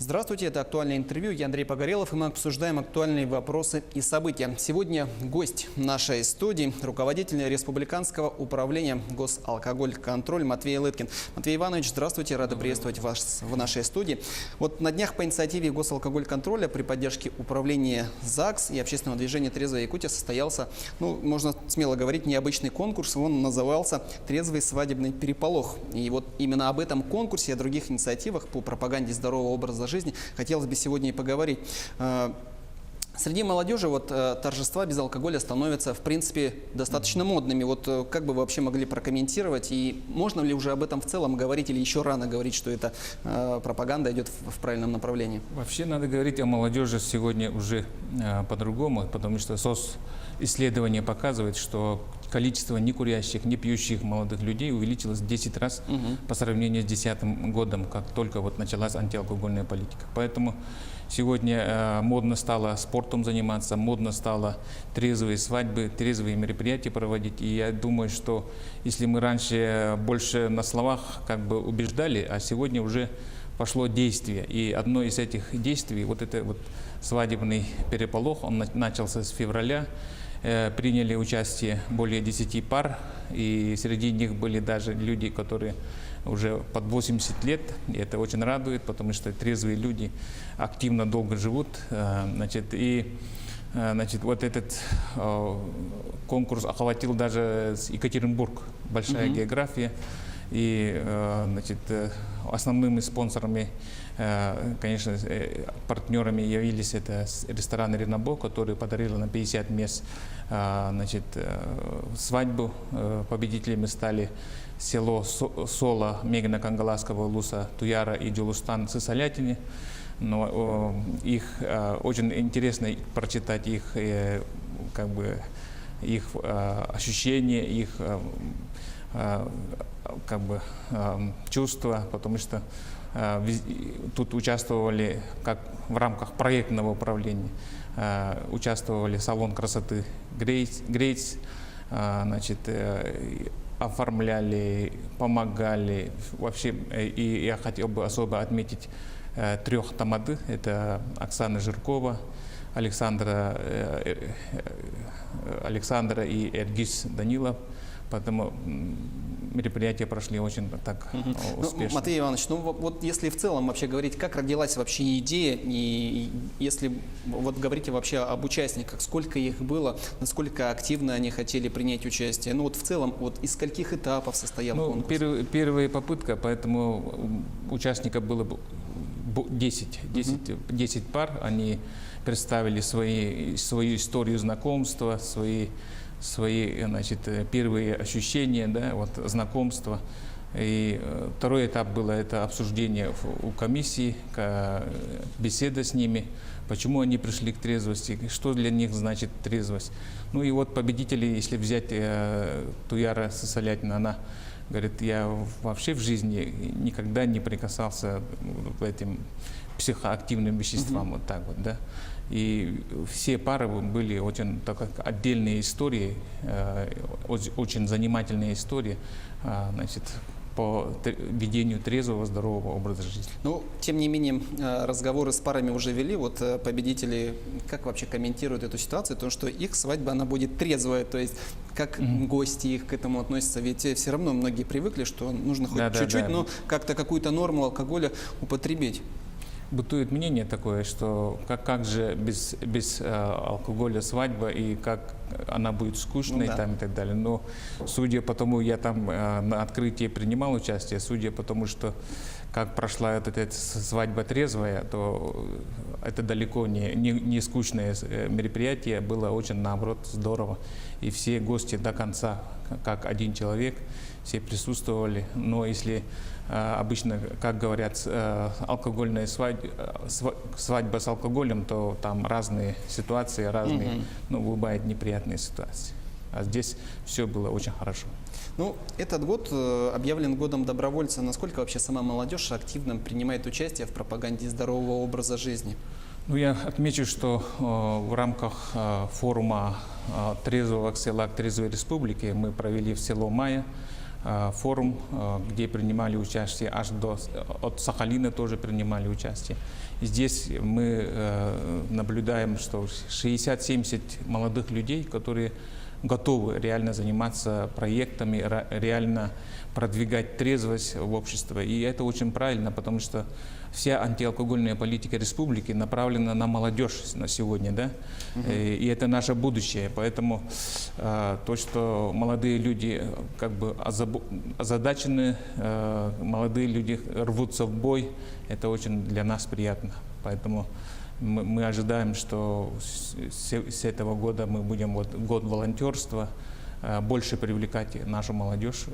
Здравствуйте, это «Актуальное интервью». Я Андрей Погорелов, и мы обсуждаем актуальные вопросы и события. Сегодня гость нашей студии – руководитель Республиканского управления госалкоголь-контроль Матвей Лыткин. Матвей Иванович, здравствуйте, рады приветствовать вас в нашей студии. Вот на днях по инициативе госалкоголь-контроля при поддержке управления ЗАГС и общественного движения «Трезвая Якутия» состоялся, можно смело говорить, необычный конкурс. Он назывался «Трезвый свадебный переполох». И вот именно об этом конкурсе и о других инициативах по пропаганде здорового образа жизни хотелось бы сегодня и поговорить. Среди молодежи торжества без алкоголя становятся, в принципе, достаточно модными. Как бы вы вообще могли прокомментировать? И можно ли уже об этом в целом говорить, или еще рано говорить, что эта пропаганда идет в правильном направлении? Вообще надо говорить о молодежи сегодня уже по-другому, потому что исследование показывает, что количество некурящих, не пьющих молодых людей увеличилось в 10 раз по сравнению с 2010 годом, как только началась антиалкогольная политика. Поэтому сегодня модно стало спортом заниматься, модно стало трезвые свадьбы, трезвые мероприятия проводить. И я думаю, что если мы раньше больше на словах убеждали, а сегодня уже пошло действие. И одно из этих действий, свадебный переполох, он начался с февраля. Приняли участие более 10 пар, и среди них были даже люди, которые уже под 80 лет. И это очень радует, потому что трезвые люди активно долго живут. Этот конкурс охватил даже Екатеринбург, большая география. И основными спонсорами, конечно, партнерами явились это ресторан «Ренабо», который подарил на 50 мест свадьбу. Победителями стали село Сола Мегна Кангаласского Луса Туяра и Джулустан Сысолятини. Но их очень интересно прочитать их ощущения, их чувства, потому что тут участвовали, как в рамках проектного управления, участвовали салон красоты Грейс, оформляли, помогали. Вообще, и я хотел бы особо отметить 3 тамады. Это Оксана Жиркова, Александра и Эргиз Данилов. Поэтому мероприятия прошли очень успешно. Матвей Иванович, если в целом вообще говорить, как родилась вообще идея, и если говорите вообще об участниках, сколько их было, насколько активно они хотели принять участие, в целом, из скольких этапов состоял конкурс? Первая попытка, поэтому участников было 10 пар, они представили свою историю знакомства, свои первые ощущения, знакомства. И второй этап было это обсуждение у комиссии, беседа с ними, почему они пришли к трезвости, что для них значит трезвость. Победители, если взять Туяра Сысолятина, она говорит, я вообще в жизни никогда не прикасался к этим психоактивным веществам, И все пары были очень отдельные истории, очень занимательные истории, по ведению трезвого, здорового образа жизни. Тем не менее, разговоры с парами уже вели. Победители как вообще комментируют эту ситуацию? То, что их свадьба, она будет трезвая, то есть как гости их к этому относятся? Ведь все равно многие привыкли, что нужно хоть чуть-чуть, но как-то какую-то норму алкоголя употребить. Бытует мнение такое, что как же без алкоголя свадьба, и как она будет скучной и так далее. Но судя по тому, я там на открытии принимал участие, судя по тому, что как прошла эта свадьба трезвая, то это далеко не скучное мероприятие, было очень, наоборот, здорово. И все гости до конца, как один человек, все присутствовали. Но если обычно, как говорят, алкогольная свадьба с алкоголем, то там разные ситуации, бывают неприятные ситуации. А здесь все было очень хорошо. Этот год объявлен годом добровольца. Насколько вообще сама молодежь активно принимает участие в пропаганде здорового образа жизни? Я отмечу, что в рамках форума трезвого села к трезвой республике мы провели в село Майя форум, где принимали участие от Сахалина тоже принимали участие. И здесь мы наблюдаем, что 60-70 молодых людей, которые готовы реально заниматься проектами, реально продвигать трезвость в общество. И это очень правильно, потому что вся антиалкогольная политика республики направлена на молодежь на сегодня, да? И это наше будущее. Поэтому то, что молодые люди как бы озадачены, молодые люди рвутся в бой, это очень для нас приятно. Поэтому мы ожидаем, что с этого года мы будем год волонтерства, больше привлекать нашу молодежь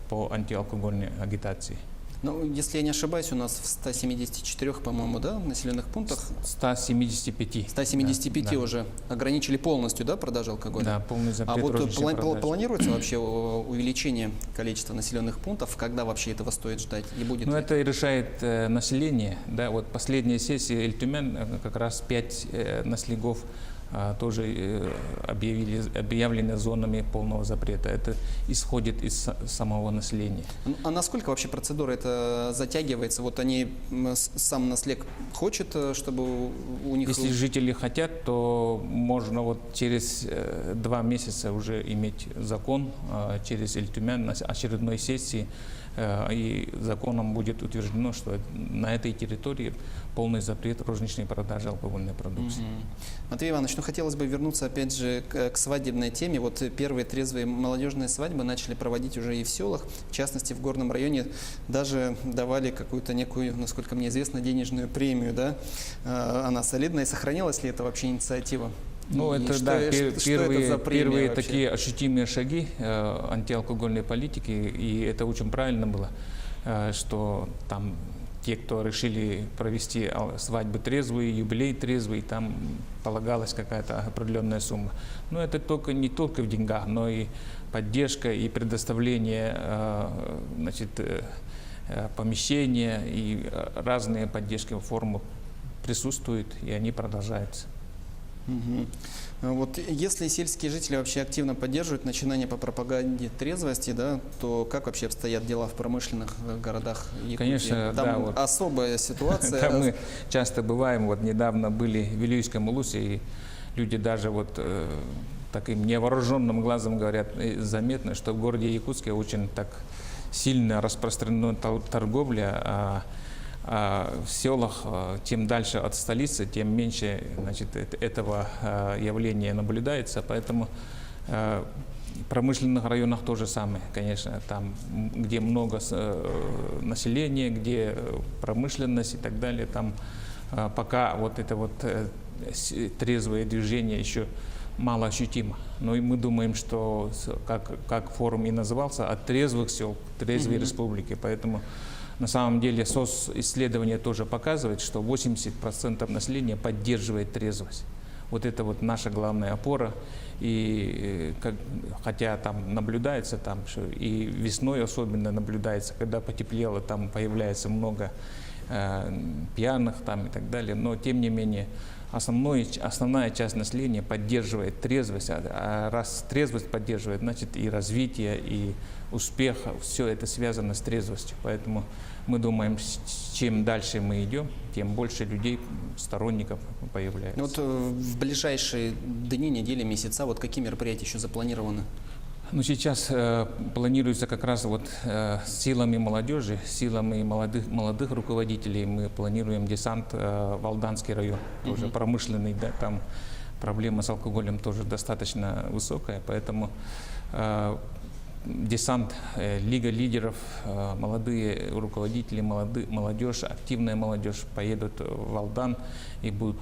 по антиалкогольной агитации. Ну, если я не ошибаюсь, у нас в 174, по-моему, да, населенных пунктах? 175. 175 да, уже ограничили полностью, да, продажу алкоголя? Да, полный запрет. А вот розничной продажи. планируется вообще увеличение количества населенных пунктов? Когда вообще этого стоит ждать? И будет Ну, ли? это и решает население. Да, вот последняя сессия Эль-Тюмен, как раз 5 наследников тоже объявлены зонами полного запрета. Это исходит из самого населения. А насколько вообще процедура это затягивается? Вот они, сам наследник хочет, чтобы у них... Если жители хотят, то можно вот через 2 месяца уже иметь закон через Эль-Тюмен на очередной сессии. И законом будет утверждено, что на этой территории полный запрет розничной продажи алкогольной продукции. Матвей Иванович, ну хотелось бы вернуться опять же к свадебной теме. Вот первые трезвые молодежные свадьбы начали проводить уже и в селах, в частности в Горном районе даже давали какую-то некую, насколько мне известно, денежную премию, да? Она солидная. И сохранилась ли это вообще инициатива? Ну, И это, что, да, что это за премия первые вообще? такие ощутимые шаги антиалкогольной политики, и это очень правильно было, что там те, кто решили провести свадьбы трезвые, юбилей трезвый, там полагалась какая-то определенная сумма. Но это не только в деньгах, но и поддержка, и предоставление значит, помещения, и разные поддержки формы присутствуют, и они продолжаются. Вот если сельские жители вообще активно поддерживают начинания по пропаганде трезвости, да, то как вообще обстоят дела в промышленных городах Якутии? Конечно, там да, вот. особая ситуация. Там мы часто бываем, вот недавно были в Вилюйском Улусе, и люди даже вот таким невооруженным глазом говорят, заметно, что в городе Якутске очень так сильно распространена торговля, а в селах, чем дальше от столицы, тем меньше, значит, этого явления наблюдается. Поэтому в промышленных районах то же самое, конечно, там, где много населения, где промышленность и так далее, там пока вот это вот трезвое движение еще мало ощутимо. Но и мы думаем, что, как форум и назывался, от трезвых сел к трезвой республике. Поэтому на самом деле исследование тоже показывает, что 80% населения поддерживает трезвость. Вот это вот наша главная опора. И хотя там наблюдается, что и весной особенно наблюдается, когда потеплело, там появляется много пьяных там и так далее. Но тем не менее основная часть населения поддерживает трезвость. А раз трезвость поддерживает, значит и развитие, и успех, все это связано с трезвостью. Поэтому мы думаем, чем дальше мы идем, тем больше людей, сторонников появляется. Вот в ближайшие дни, недели, месяца, вот какие мероприятия еще запланированы? Ну, сейчас планируется как раз вот силами молодежи, силами молодых руководителей мы планируем десант в Алданский район, тоже промышленный, да, там проблема с алкоголем тоже достаточно высокая, поэтому десант, Лига лидеров, молодые руководители, молодежь, активная молодежь поедут в Алдан и будут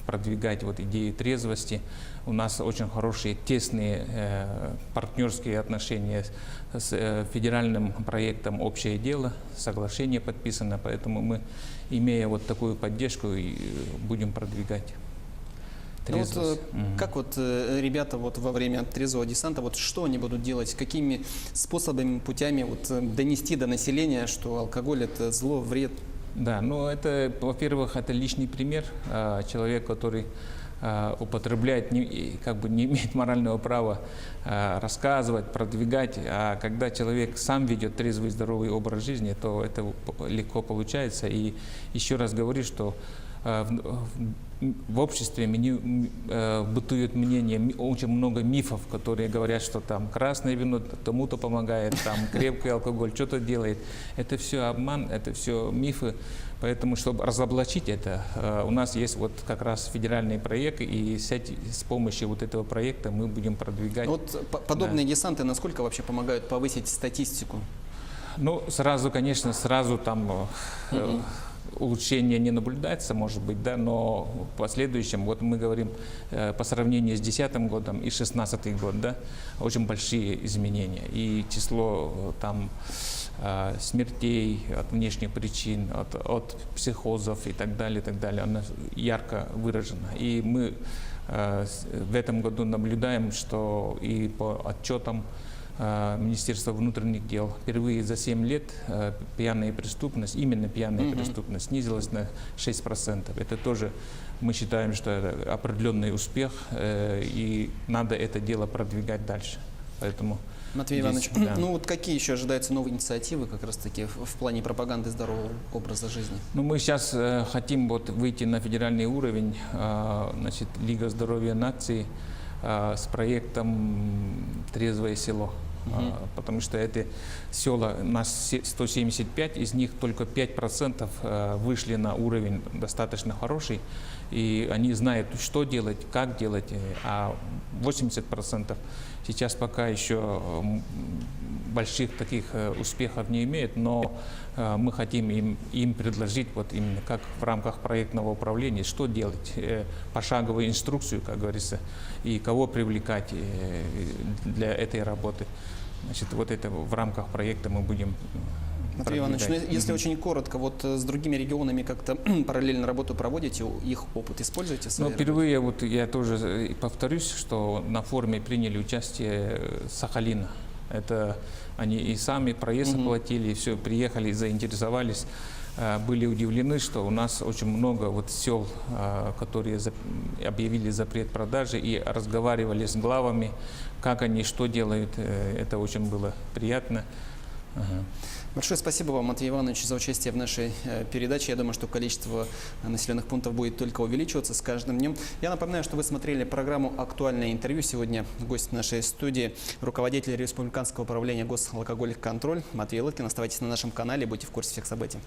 продвигать вот идею трезвости. У нас очень хорошие, тесные партнерские отношения с федеральным проектом «Общее дело», соглашение подписано, поэтому мы, имея вот такую поддержку, будем продвигать. Вот, как вот ребята вот во время трезвого десанта, вот что они будут делать, какими способами, путями вот донести до населения, что алкоголь это зло, вред? Да, ну это, во-первых, это личный пример, человек, который употребляет, как бы не имеет морального права рассказывать, продвигать. А когда человек сам ведет трезвый, здоровый образ жизни, то это легко получается. И еще раз говорю, что в обществе бытует мнение, очень много мифов, которые говорят, что там красное вино тому-то помогает, там крепкий алкоголь что-то делает. Это все обман, это все мифы. Поэтому, чтобы разоблачить это, у нас есть вот как раз федеральный проект, и с помощью вот этого проекта мы будем продвигать. Вот подобные десанты насколько вообще помогают повысить статистику? Ну, сразу, конечно, там улучшения не наблюдается, может быть, да, но в последующем, вот мы говорим, по сравнению с 2010 годом и 2016 год, да, очень большие изменения. И число там смертей от внешних причин, от психозов и так далее, оно ярко выражено. И мы в этом году наблюдаем, что и по отчетам Министерства внутренних дел впервые за 7 лет пьяная преступность, именно пьяная преступность, снизилась на 6%. Это тоже, мы считаем, что это определенный успех, и надо это дело продвигать дальше. Поэтому Матвей Иванович, да. ну вот какие еще ожидаются новые инициативы как раз-таки в плане пропаганды здорового образа жизни? Ну, мы сейчас хотим вот выйти на федеральный уровень, значит, Лига здоровья нации с проектом «Трезвое село». Потому что это села, нас 175, из них только 5% вышли на уровень достаточно хороший, и они знают, что делать, как делать, а 80% сейчас пока еще больших таких успехов не имеют, но мы хотим им предложить вот именно как в рамках проектного управления, что делать, пошаговую инструкцию, как говорится, и кого привлекать для этой работы. Значит, вот это в рамках проекта мы будем Матвей Иванович, ну, если очень коротко, вот с другими регионами как-то параллельно работу проводите, их опыт используете? Ну, впервые, вот я тоже повторюсь, что на форуме приняли участие Сахалина. Это они и сами проезд оплатили, и все, приехали, заинтересовались, были удивлены, что у нас очень много вот сел, которые объявили запрет продажи, и разговаривали с главами, как они, что делают. Это очень было приятно. Большое спасибо вам, Матвей Иванович, за участие в нашей передаче. Я думаю, что количество населенных пунктов будет только увеличиваться с каждым днем. Я напоминаю, что вы смотрели программу «Актуальное интервью». Сегодня гость нашей студии – руководитель Республиканского управления госалкогольный контроль Матвей Лыткин. Оставайтесь на нашем канале, будьте в курсе всех событий.